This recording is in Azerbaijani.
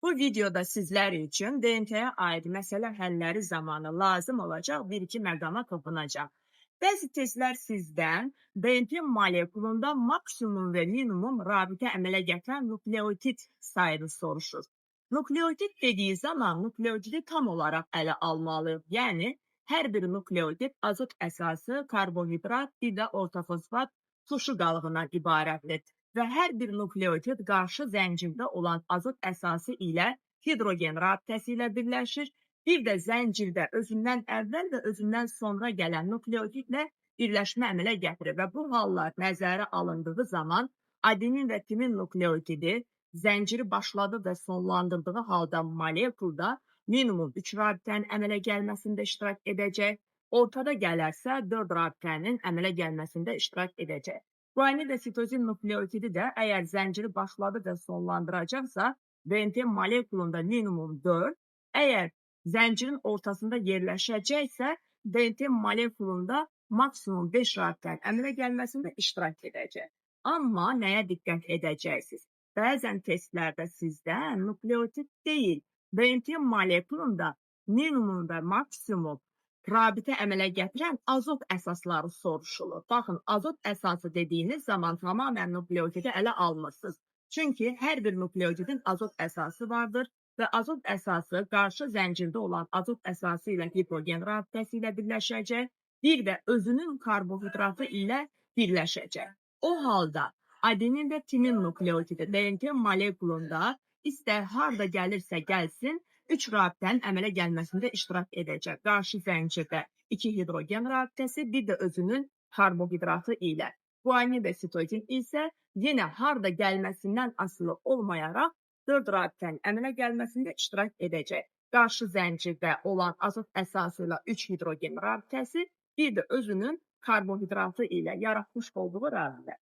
Bu videoda sizler için DNT'ye ait mesele həlləri zamanı lazım olacaq bir-iki məqama toxunacaq. Bəzi testlər sizdən DNT molekulunda maksimum və minimum rabitə əmələ gətirən nukleotit sayını soruşur. Nukleotit dediği zaman nukleotidi tam olaraq ələ almalıyıq. Yəni, hər bir nukleotit azot əsası, karbohidrat, bir də ortofosfat turşu qalığından ibarətdir. Və hər bir nukleotit qarşı zəncirdə olan azot əsası ilə hidrogen rabitəsi ilə birləşir. Bir də zəncirdə özündən əvvəl və özündən sonra gələn nukleotidlə birləşmə əmələ gətirir. Və bu hallar nəzərə alındığı zaman adenin və timin nukleotidi zənciri başladı və sonlandırdığı halda molekulda minimum 3 rabitənin əmələ gəlməsində iştirak edəcək. Ortada gələrsə 4 rabitənin əmələ gəlməsində iştirak edəcək. Guanin və sitozin nukleotidi də əgər zənciri başladı və sonlandıracaqsa, DNT molekulunda minimum 4, əgər zəncirin ortasında yerləşəcəksə, DNT molekulunda maksimum 5 rabitənin əmələ gəlməsində iştirak edəcək. Amma nəyə diqqət edəcəksiniz? Bəzən testlərdə sizdən nukleotit deyil, DNT molekulunda minimum və maksimum rabitə əmələ gətirən azot əsasları soruşulur. Baxın, azot əsası dediyiniz zaman tamamən nukleotidi ələ almırsınız. Çünki hər bir nukleotidin azot əsası vardır və azot əsası qarşı zəncirdə olan azot əsası ilə hidrogen rabitəsi ilə birləşəcək, bir də özünün karbohidratı ilə birləşəcək. O halda adenin və timin nukleotidi DNT molekulunda istər harda gəlirsə gəlsin, 3 rabitənin əmələ gəlməsində iştirak edəcək. Qarşı zəncirdə 2 hidrogen rabitəsi, bir də özünün karbohidratı ilə. Guanin və sitozin isə yenə harda gəlməsindən asılı olmayaraq 4 rabitənin əmələ gəlməsində iştirak edəcək. Qarşı zəncirdə olan azot əsası ilə 3 hidrogen rabitəsi, bir də özünün karbohidratı ilə yaratmış olduğu rabitə.